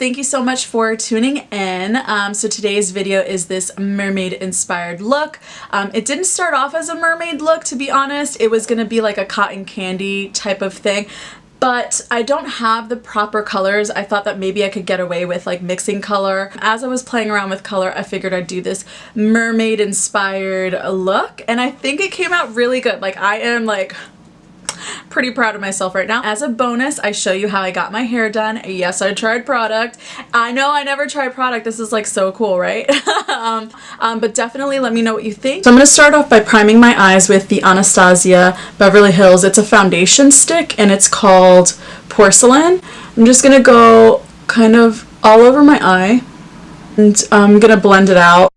thank you so much for tuning in. So today's video is this mermaid inspired look. It didn't start off as a mermaid look, to be honest. It was gonna be like a cotton candy type of thing, but I don't have the proper colors. I thought that maybe I could get away with like mixing color. As I was playing around with color, I figured I'd do this mermaid inspired look, and I think it came out really good. Like, I am like pretty proud of myself right now. As a bonus, I show you how I got my hair done. Yes, I tried product. I know I never tried product. This is like so cool, right? But definitely let me know what you think. So I'm going to start off by priming my eyes with the Anastasia Beverly Hills. It's a foundation stick and it's called Porcelain. I'm just going to go kind of all over my eye and I'm going to blend it out.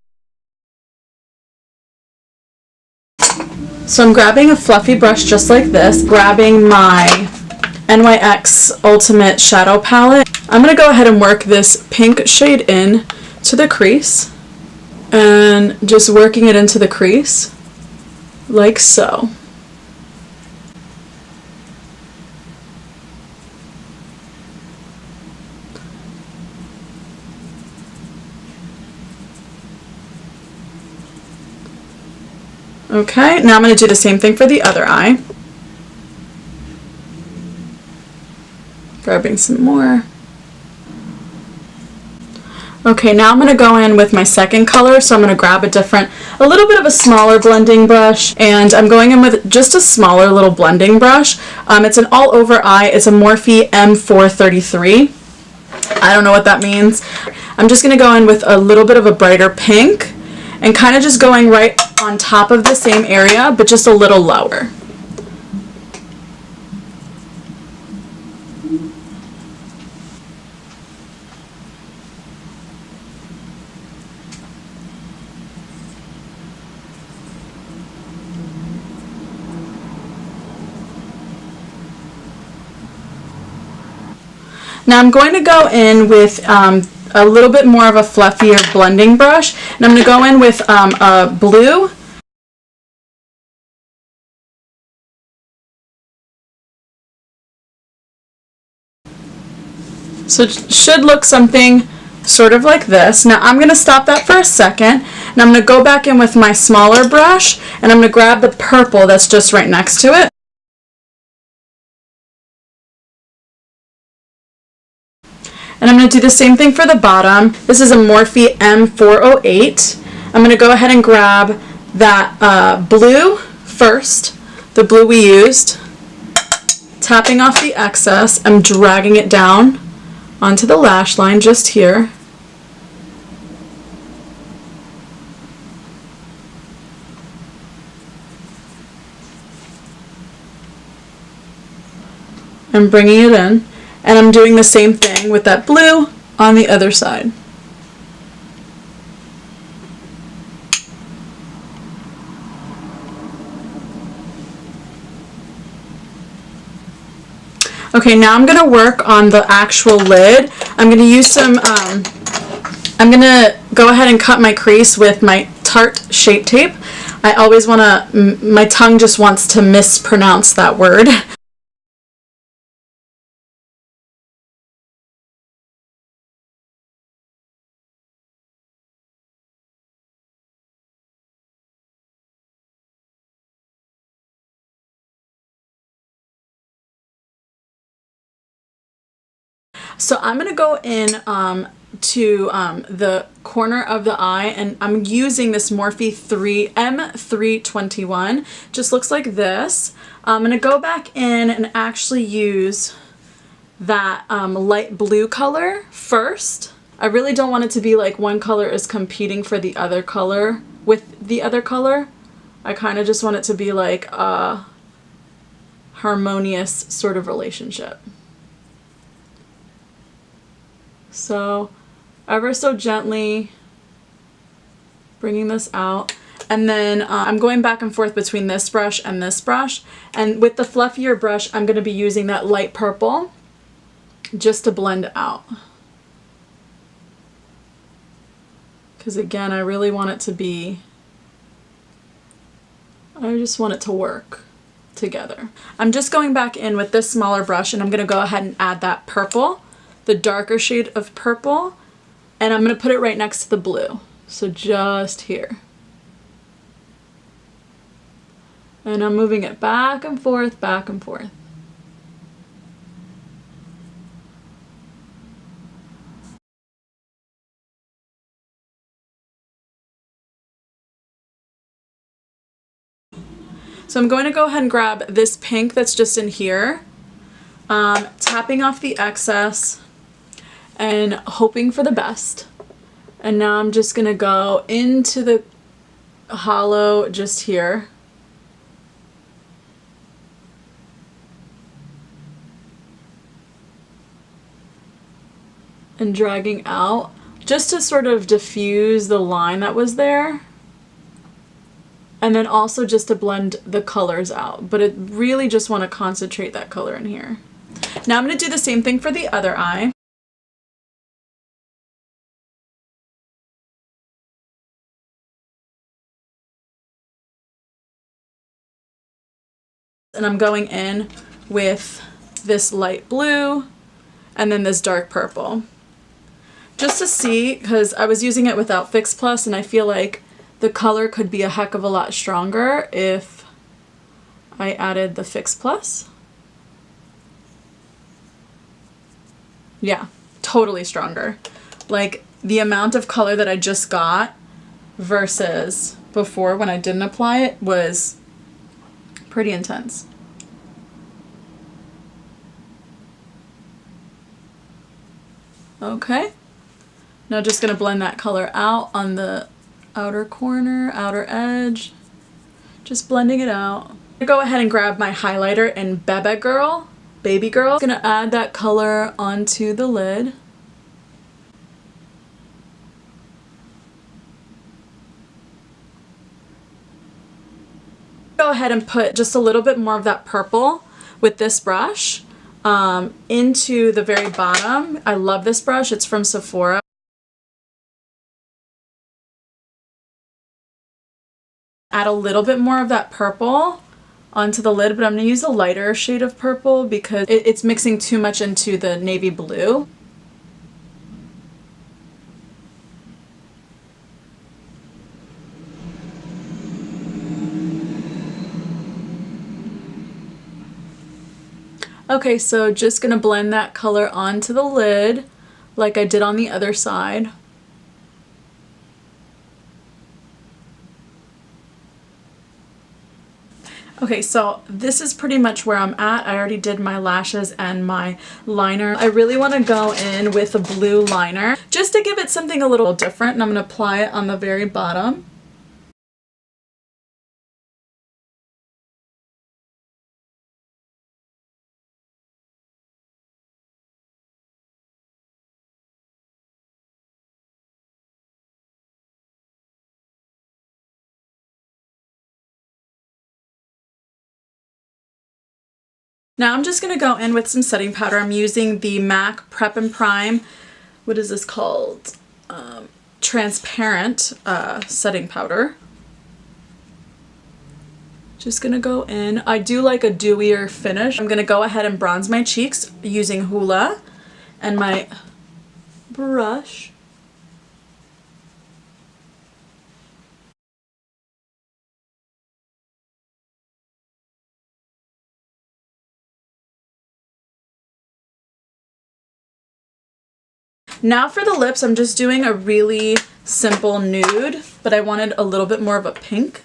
So I'm grabbing a fluffy brush just like this, grabbing my NYX Ultimate Shadow Palette. I'm going to go ahead and work this pink shade in to the crease and just working it into the crease like so. Okay, now I'm going to do the same thing for the other eye. Grabbing some more. Okay, now I'm going to go in with my second color, so I'm going to grab a little bit of a smaller blending brush, and I'm going in with just a smaller little blending brush. It's an all over eye. It's a Morphe M433. I don't know what that means. I'm just going to go in with a little bit of a brighter pink and kind of just going right on top of the same area, but just a little lower. Now I'm going to go in with a little bit more of a fluffier blending brush, and I'm going to go in with a blue. So it should look something sort of like this. Now I'm going to stop that for a second, and I'm going to go back in with my smaller brush, and I'm going to grab the purple that's just right next to it. And I'm going to do the same thing for the bottom. This is a Morphe M408. I'm going to go ahead and grab that blue first, the blue we used, tapping off the excess. I'm dragging it down onto the lash line just here. I'm bringing it in. And I'm doing the same thing with that blue on the other side. Okay, now I'm going to work on the actual lid. I'm going to use some, I'm going to go ahead and cut my crease with my Tarte Shape Tape. I always want to, my tongue just wants to mispronounce that word. So I'm going to go in to the corner of the eye, and I'm using this Morphe M321. Just looks like this. I'm going to go back in and actually use that light blue color first. I really don't want it to be like one color is competing for the other color with the other color. I kind of just want it to be like a harmonious sort of relationship. So ever so gently bringing this out, and then I'm going back and forth between this brush and this brush, and with the fluffier brush I'm going to be using that light purple just to blend out, because again I really want it to be, I just want it to work together. I'm just going back in with this smaller brush, and I'm going to go ahead and add that purple the darker shade of purple, and I'm going to put it right next to the blue. So just here. And I'm moving it back and forth, back and forth. So I'm going to go ahead and grab this pink that's just in here, tapping off the excess and hoping for the best. And now I'm just going to go into the hollow just here. And dragging out just to sort of diffuse the line that was there. And then also just to blend the colors out, but I really just want to concentrate that color in here. Now I'm going to do the same thing for the other eye. And I'm going in with this light blue and then this dark purple. Just to see, because I was using it without Fix Plus and I feel like the color could be a heck of a lot stronger if I added the Fix Plus. Yeah, totally stronger. Like the amount of color that I just got versus before when I didn't apply it was pretty intense. Okay, now just gonna blend that color out on the outer corner, outer edge, just blending it out. I'm gonna go ahead and grab my highlighter in Baby Girl. I'm gonna add that color onto the lid. Go ahead and put just a little bit more of that purple with this brush into the very bottom. I love this brush, it's from Sephora. Add a little bit more of that purple onto the lid, but I'm going to use a lighter shade of purple because it's mixing too much into the navy blue. Okay, so just going to blend that color onto the lid like I did on the other side. Okay, so this is pretty much where I'm at. I already did my lashes and my liner. I really want to go in with a blue liner just to give it something a little different, and I'm going to apply it on the very bottom. Now I'm just going to go in with some setting powder. I'm using the MAC Prep and Prime. What is this called? Transparent setting powder. Just going to go in. I do like a dewier finish. I'm going to go ahead and bronze my cheeks using Hoola and my brush. Now for the lips, I'm just doing a really simple nude, but I wanted a little bit more of a pink.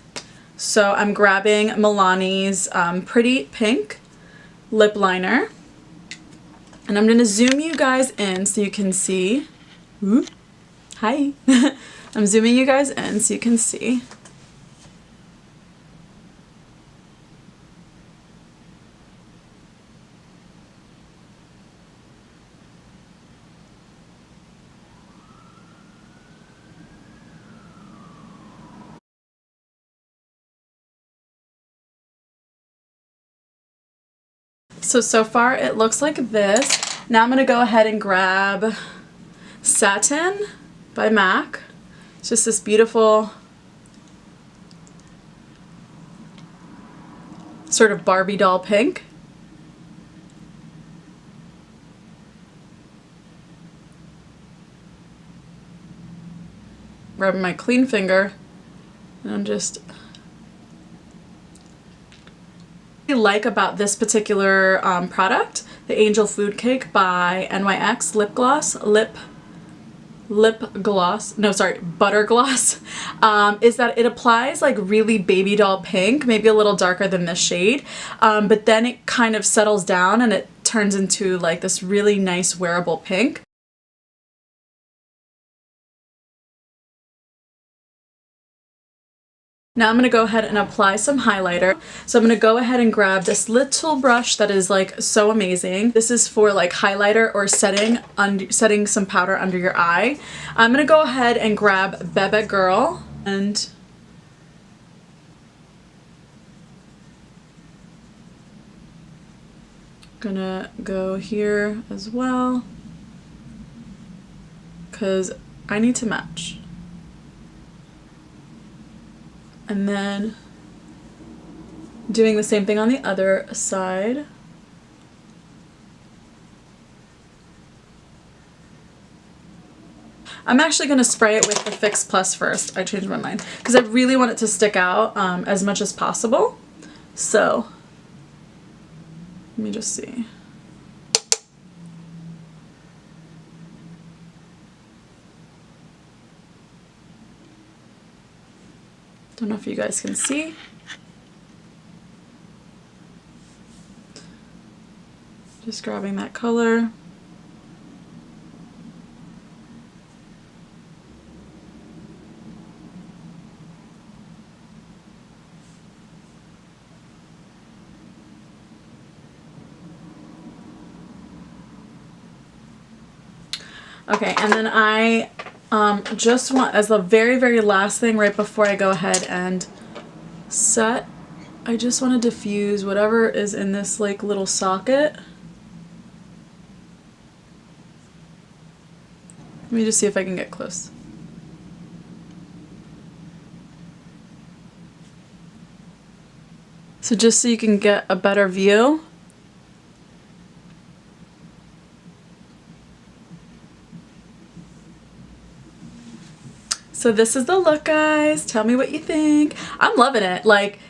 So I'm grabbing Milani's Pretty Pink lip liner. And I'm going to zoom you guys in so you can see. Ooh, hi. I'm zooming you guys in so you can see. So far it looks like this. Now I'm going to go ahead and grab Satin by MAC. It's just this beautiful sort of Barbie doll pink. grabbing my clean finger, and I'm just like about this particular product, the Angel Food Cake by NYX butter gloss, is that it applies like really baby doll pink, maybe a little darker than this shade, but then it kind of settles down and it turns into like this really nice wearable pink. Now I'm going to go ahead and apply some highlighter. So I'm going to go ahead and grab this little brush that is like so amazing. This is for like highlighter or setting some powder under your eye. I'm going to go ahead and grab Bebe Girl and gonna go here as well because I need to match. And then doing the same thing on the other side. I'm actually going to spray it with the Fix Plus first. I changed my mind because I really want it to stick out as much as possible. So let me just see. Don't know if you guys can see. Just grabbing that color. Okay, and then I just want, as the very last thing right before I go ahead and set, I just want to diffuse whatever is in this like little socket. Let me just see if I can get close. So just so you can get a better view. So this is the look, guys. Tell me what you think. I'm loving it. Like,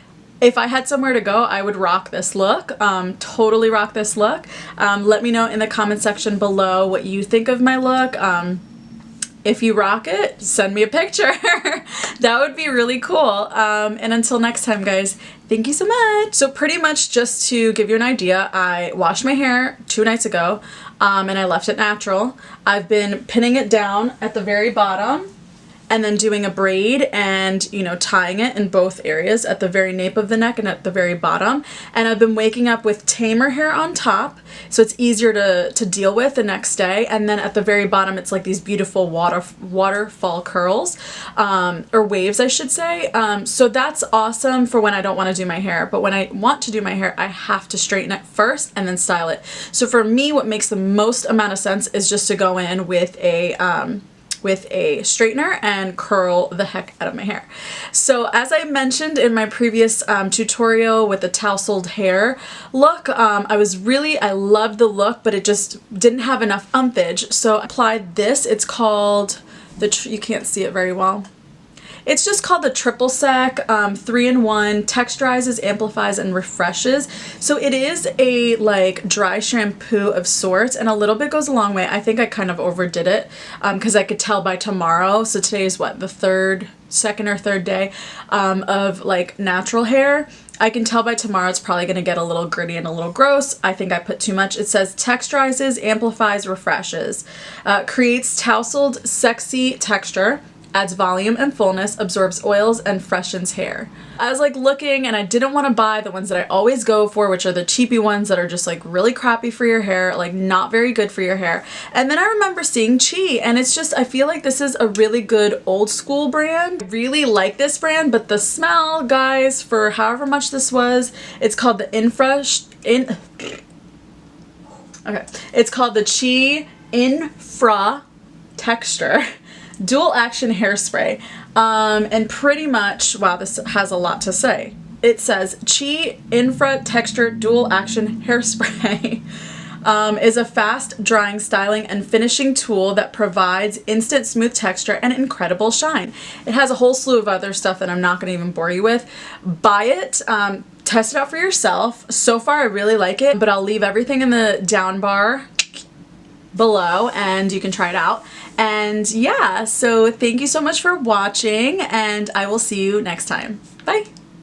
if I had somewhere to go, I would rock this look. Totally rock this look. Let me know in the comment section below what you think of my look. If you rock it, send me a picture. That would be really cool. And until next time, guys, thank you so much. So pretty much just to give you an idea, I washed my hair 2 nights ago, and I left it natural. I've been pinning it down at the very bottom, and then doing a braid and, you know, tying it in both areas at the very nape of the neck and at the very bottom. And I've been waking up with tamer hair on top, so it's easier to deal with the next day. And then at the very bottom, it's like these beautiful waterfall curls, or waves, I should say. So that's awesome for when I don't want to do my hair. But when I want to do my hair, I have to straighten it first and then style it. So for me, what makes the most amount of sense is just to go in with a straightener and curl the heck out of my hair. So as I mentioned in my previous tutorial with the tousled hair look, I loved the look, but it just didn't have enough umpage. So I applied this. It's called you can't see it very well. It's just called the Triple Sec 3-in-1, texturizes, amplifies, and refreshes. So it is a like dry shampoo of sorts, and a little bit goes a long way. I think I kind of overdid it because I could tell by tomorrow. So today is what, the second or third day of like natural hair. I can tell by tomorrow it's probably going to get a little gritty and a little gross. I think I put too much. It says texturizes, amplifies, refreshes, creates tousled, sexy texture, adds volume and fullness, absorbs oils, and freshens hair. I was like looking, and I didn't want to buy the ones that I always go for, which are the cheapy ones that are just like really crappy for your hair, like not very good for your hair. And then I remember seeing Chi, and it's just, I feel like this is a really good old school brand. I really like this brand, but the smell, guys, for however much this was, it's called the it's called the Chi Infra Texture Dual Action Hairspray, and pretty much, wow, this has a lot to say. It says Chi Infra Texture Dual Action Hairspray. is a fast drying, styling, and finishing tool that provides instant smooth texture and incredible shine. It has a whole slew of other stuff that I'm not going to even bore you with. Buy it. Test it out for yourself. So far I really like it, but I'll leave everything in the down bar below and you can try it out. And yeah, so thank you so much for watching and I will see you next time. Bye!